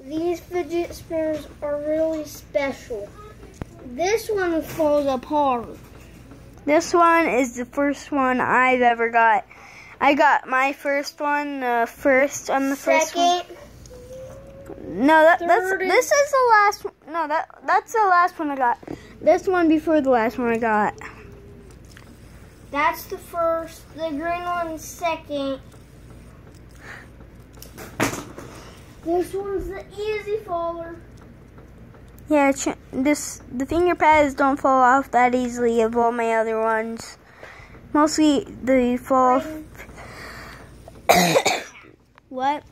These fidget spinners are really special. This one falls apart. This one is the first one I've ever got. I got my first one first on the first one. No, this is the last one. No, that's the last one I got. This one before the last one I got. That's the first. The green one's second. This one's the easy faller. Yeah, the finger pads don't fall off that easily of all my other ones. Mostly they fall off. What?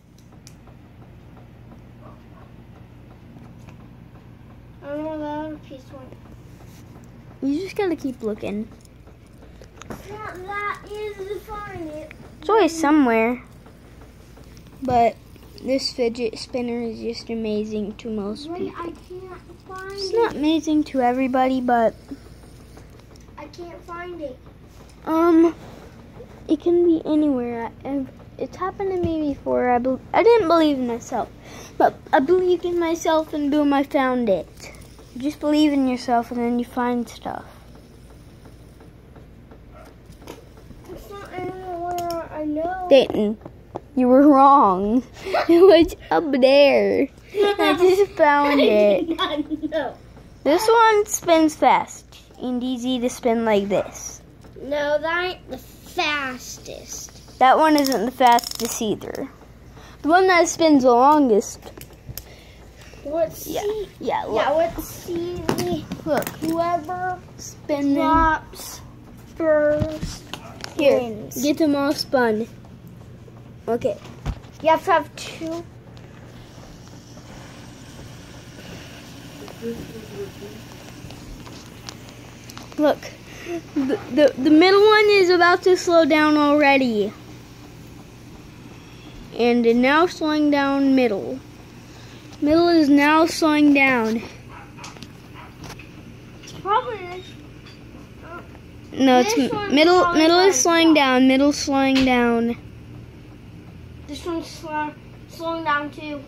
I don't know where the other piece went. You just gotta keep looking. It's not that easy to find it. It's always somewhere. But this fidget spinner is just amazing to most people. Wait, I can't find it. It's not amazing to everybody, but I can't find it. it can be anywhere. It's happened to me before. I didn't believe in myself, but I believed in myself, and boom, I found it. Just believe in yourself, and then you find stuff. It's not anywhere I know. Dayton, you were wrong. It was up there. I just found it. No. This one spins fast and easy to spin like this. No, that ain't the fastest. That one isn't the fastest either. The one that spins the longest. Let's see. Yeah, look. Yeah, let's see. Look. Whoever Spin them. drops first Here, wins. get them all spun. Okay. You have to have two. Look. The middle one is about to slow down already. And now slowing down middle. Middle is now slowing down. It's probably this. No, it's This one's middle. slowing Middle is down. slowing down. Middle slowing down. This one's slowing down too.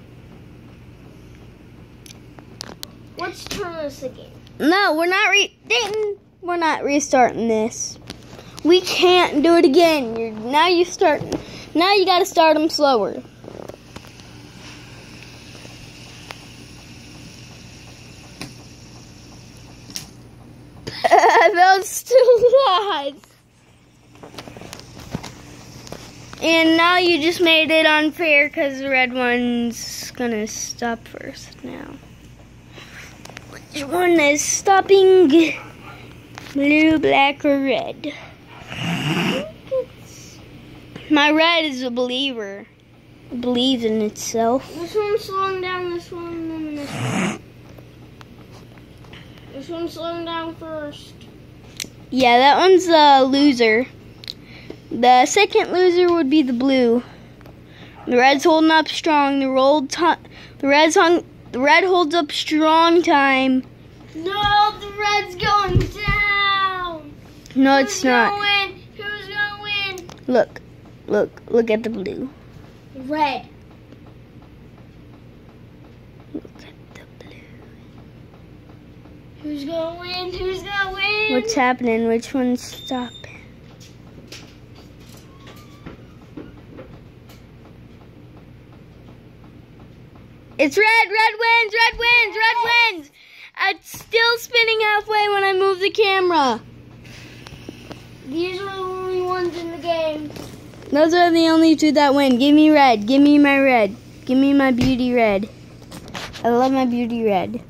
Let's turn this again. No, we're not Dayton. We're not restarting this. We can't do it again. Now you gotta start them slower. I felt still lost. And now you just made it unfair because the red one's gonna stop first now. Which one is stopping? Blue, black, or red? My red is a believer. It believes in itself. This one's slowing down, this one, and this one. This one's slowing down first. Yeah, that one's a loser. The second loser would be the blue. The red's holding up strong. The red holds up strong time. No, the red's going down. No, it's not. Who's gonna win? Look at the blue. Red. Look at the blue. Who's gonna win? Who's gonna win? What's happening? Which one's stopping? It's red. Red wins. Red wins. Red wins. It's still spinning halfway when I move the camera. These are the only ones in the game. Those are the only two that win. Give me red. Give me my red. Give me my beauty red. I love my beauty red.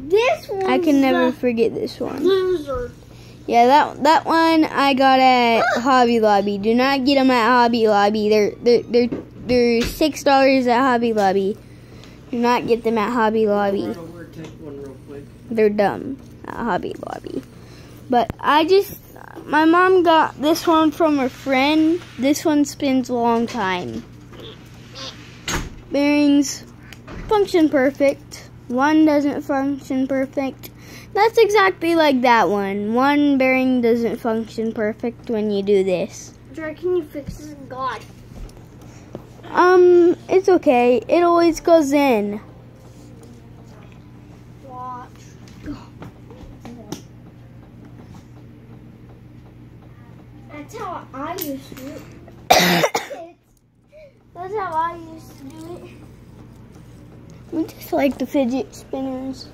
This one. I can never forget this one. Loser. Yeah, that one I got at Hobby Lobby. Do not get them at Hobby Lobby. They're $6 at Hobby Lobby. Do not get them at Hobby Lobby. They're dumb at Hobby Lobby. But my mom got this one from her friend. This one spins a long time. Bearings function perfect. One doesn't function perfect. That's exactly like that one. One bearing doesn't function perfect when you do this. Jared, can you fix this? God. It's okay. It always goes in. Watch. That's how I used to do it. That's how I used to do it. We just like the fidget spinners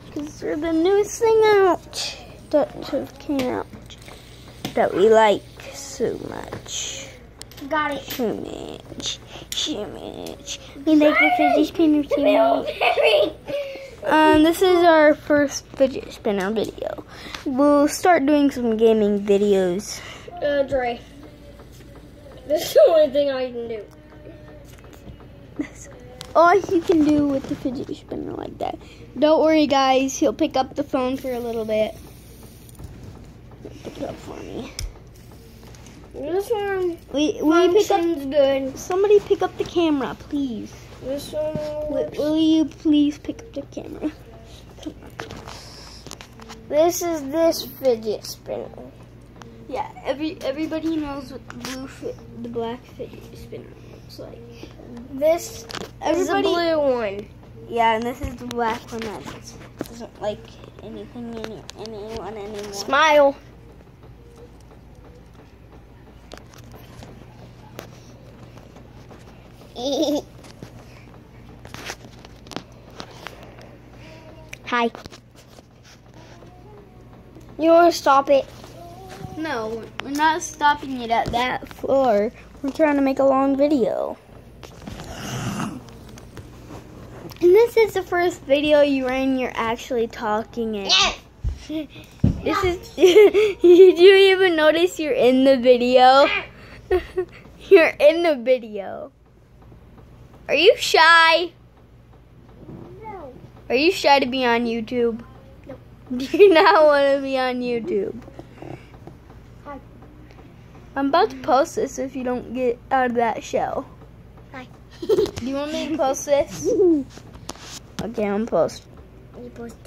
because they're the newest thing out that just came out that we like so much. Got it. So much. We like the fidget spinner too much. This is our first fidget spinner video. We'll start doing some gaming videos. Dre. This is the only thing I can do. That's all you can do with the fidget spinner like that. Don't worry, guys. He'll pick up the phone for a little bit. Pick it up for me. This one We pick up. good. Somebody pick up the camera, please. This one. Will you please pick up the camera? This is this fidget spinner. Yeah, everybody knows what the black fidget spinner looks like. This is the blue one. Yeah, and this is the black one that doesn't like anyone anymore. Smile. Hi. You want to stop it? No, we're not stopping it at that floor. We're trying to make a long video. And this is the first video you're actually talking in. Yes. This is. Did you even notice you're in the video? You're in the video. Are you shy? No. Are you shy to be on YouTube? No. Do you not want to be on YouTube? Hi. I'm about to post this if you don't get out of that shell. Hi. Do you want me to post this? Okay, I'm post. You post